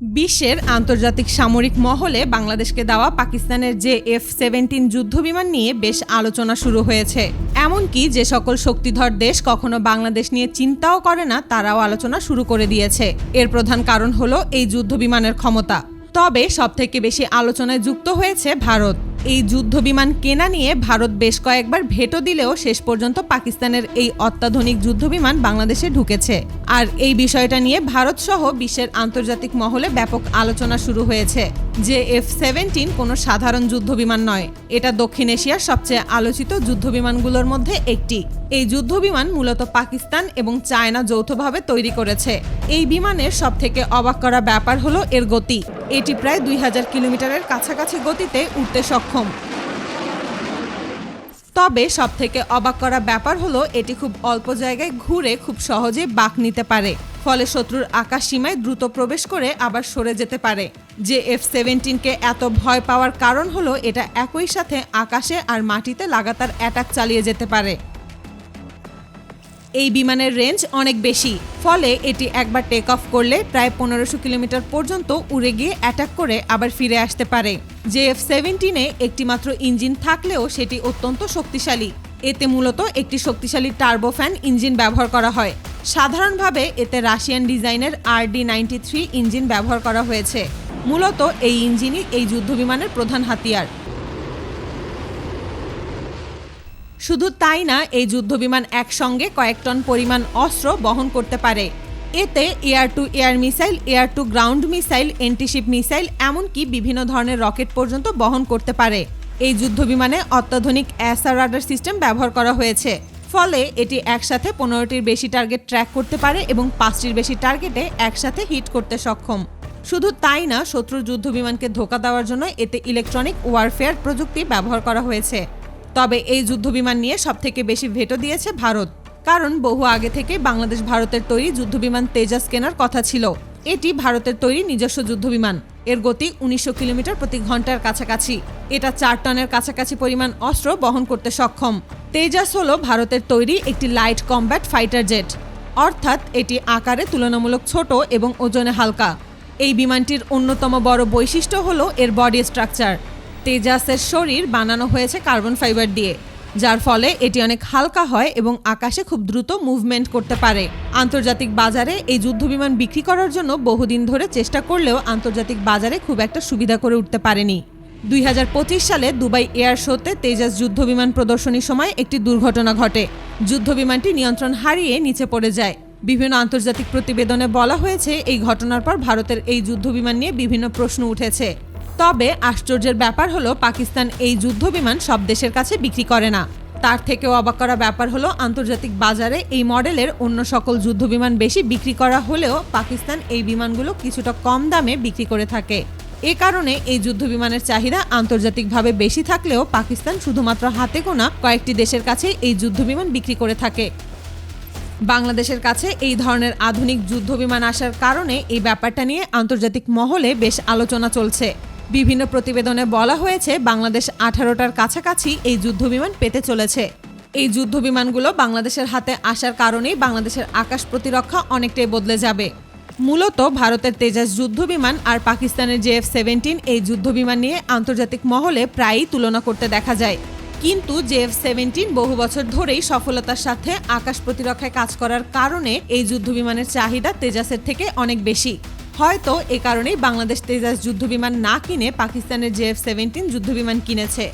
বিশ্বের আন্তর্জাতিক সামরিক মহলে বাংলাদেশকে দেওয়া পাকিস্তানের যে F-17 যুদ্ধবিমান নিয়ে বেশ আলোচনা শুরু হয়েছে। এমনকি যে সকল শক্তিধর দেশ কখনো বাংলাদেশ নিয়ে চিন্তাও করে না তারাও আলোচনা শুরু করে দিয়েছে। এর প্রধান কারণ হলো এই যুদ্ধবিমানের ক্ষমতা। তবে সবথেকে বেশি আলোচনায় যুক্ত হয়েছে ভারত। এই যুদ্ধবিমান কেনা নিয়ে ভারত বেশ কয়েকবার ভেটো দিলেও শেষ পর্যন্ত পাকিস্তানের এই অত্যাধুনিক যুদ্ধবিমান বাংলাদেশে ঢুকেছে। আর এই বিষয়টা নিয়ে ভারত সহ বিশ্বের আন্তর্জাতিক মহলে ব্যাপক আলোচনা শুরু হয়েছে যে F-17 কোনো সাধারণ যুদ্ধবিমান নয়, এটা দক্ষিণ এশিয়ার সবচেয়ে আলোচিত যুদ্ধবিমানগুলোর মধ্যে একটি। এই যুদ্ধবিমান মূলত পাকিস্তান এবং চায়না যৌথভাবে তৈরি করেছে। এই বিমানের সবথেকে অবাক করা ব্যাপার হলো এর গতি। এটি প্রায় 2000 কিলোমিটারের কাছাকাছি গতিতে উঠতে সক্ষম। তবে সবথেকে অবাক করা ব্যাপার হলো এটি খুব অল্প জায়গায় ঘুরে খুব সহজে বাঁক নিতে পারে, ফলে শত্রুর আকাশ সীমায় দ্রুত প্রবেশ করে আবার সরে যেতে পারে। যে F-17কে এত ভয় পাওয়ার কারণ হলো এটা একই সাথে আকাশে আর মাটিতে লাগাতার অ্যাটাক চালিয়ে যেতে পারে। এই বিমানের রেঞ্জ অনেক বেশি, ফলে এটি একবার টেক অফ করলে প্রায় 1500 কিলোমিটার পর্যন্ত উড়ে গিয়ে অ্যাটাক করে আবার ফিরে আসতে পারে। যে F-17-এ একটিমাত্র ইঞ্জিন থাকলেও সেটি অত্যন্ত শক্তিশালী। এতে মূলত একটি শক্তিশালী টার্বোফ্যান ইঞ্জিন ব্যবহার করা হয়। সাধারণভাবে এতে রাশিয়ান ডিজাইনের RD-93 ইঞ্জিন ব্যবহার করা হয়েছে। মূলত এই ইঞ্জিনই এই যুদ্ধবিমানের প্রধান হাতিয়ার। শুধু তাই না, এই যুদ্ধবিমান একসঙ্গে কয়েক টন পরিমাণ অস্ত্র বহন করতে পারে। এতে air to air missile, air to ground missile, antiship missile, এমনকি বিভিন্ন ধরনের রকেট পর্যন্ত বহন করতে পারে। এই যুদ্ধবিমানে অত্যাধুনিক অ্যাসার রাডার সিস্টেম ব্যবহার করা হয়েছে, ফলে এটি একসাথে 15টির বেশি টার্গেট ট্র্যাক করতে পারে এবং 5টির বেশি টার্গেটে একসাথে হিট করতে সক্ষম। শুধু তাই না, শত্রুর যুদ্ধবিমানকে ধোঁকা দেওয়ার জন্য এতে ইলেকট্রনিক ওয়ারফেয়ার প্রযুক্তি ব্যবহার করা হয়েছে। তবে এই যুদ্ধবিমান নিয়ে সবথেকে বেশি ভেটো দিয়েছে ভারত, কারণ বহু আগে থেকে বাংলাদেশ ভারতের তৈরি যুদ্ধবিমান তেজাস কেনার কথা ছিল। এটি ভারতের তৈরি নিজস্ব যুদ্ধবিমান। এর গতি 1900 কিলোমিটার প্রতি ঘন্টার কাছাকাছি। এটা 4 টনের কাছাকাছি পরিমাণ অস্ত্র বহন করতে সক্ষম। তেজাস হলো ভারতের তৈরি একটি লাইট কমব্যাট ফাইটার জেট, অর্থাৎ এটি আকারে তুলনামূলক ছোট এবং ওজনে হালকা। এই বিমানটির অন্যতম বড় বৈশিষ্ট্য হলো এর বডি স্ট্রাকচার। তেজাসের শরীর বানানো হয়েছে কার্বন ফাইবার দিয়ে, যার ফলে এটি অনেক হালকা হয় এবং আকাশে খুব দ্রুত মুভমেন্ট করতে পারে। আন্তর্জাতিক বাজারে এই যুদ্ধবিমান বিক্রি করার জন্য বহুদিন ধরে চেষ্টা করলেও আন্তর্জাতিক বাজারে খুব একটা সুবিধা করে উঠতে পারেনি। 2025 সালে দুবাই এয়ার শোতে তেজাস যুদ্ধবিমান প্রদর্শনীর সময় একটি দুর্ঘটনা ঘটে। যুদ্ধবিমানটি নিয়ন্ত্রণ হারিয়ে নিচে পড়ে যায়। বিভিন্ন আন্তর্জাতিক প্রতিবেদনে বলা হয়েছে এই ঘটনার পর ভারতের এই যুদ্ধবিমান নিয়ে বিভিন্ন প্রশ্ন উঠেছে। তবে আশ্চর্যের ব্যাপার হলো পাকিস্তান এই যুদ্ধবিমান সব দেশের কাছে বিক্রি করে না। তার থেকেও অবাক করা ব্যাপার হলো আন্তর্জাতিক বাজারে এই মডেলের অন্য সকল যুদ্ধবিমান বেশি বিক্রি করা হলেও পাকিস্তান এই বিমানগুলো কিছুটা কম দামে বিক্রি করে থাকে। এ কারণে এই যুদ্ধবিমানের চাহিদা আন্তর্জাতিকভাবে বেশি থাকলেও পাকিস্তান শুধুমাত্র হাতে গোনা কয়েকটি দেশের কাছে এই যুদ্ধবিমান বিক্রি করে থাকে। বাংলাদেশের কাছে এই ধরনের আধুনিক যুদ্ধবিমান আসার কারণে এই ব্যাপারটা নিয়ে আন্তর্জাতিক মহলে বেশ আলোচনা চলছে। বিভিন্ন প্রতিবেদনে বলা হয়েছে বাংলাদেশ 18টার কাছাকাছি এই যুদ্ধবিমান পেতে চলেছে। এই যুদ্ধবিমানগুলো বাংলাদেশের হাতে আসার কারণেই বাংলাদেশের আকাশ প্রতিরক্ষা অনেকটাই বদলে যাবে। মূলত ভারতের তেজাস যুদ্ধবিমান আর পাকিস্তানের যে F-17 এই যুদ্ধবিমান নিয়ে আন্তর্জাতিক মহলে প্রায়ই তুলনা করতে দেখা যায়। কিন্তু যে F-17 বহু বছর ধরেই সফলতার সাথে আকাশ প্রতিরক্ষায় কাজ করার কারণে এই যুদ্ধবিমানের চাহিদা তেজাসের থেকে অনেক বেশি। হয়তো এ কারণেই বাংলাদেশ তেজাস যুদ্ধবিমান না কিনে পাকিস্তানের যে F-17 যুদ্ধবিমান কিনেছে।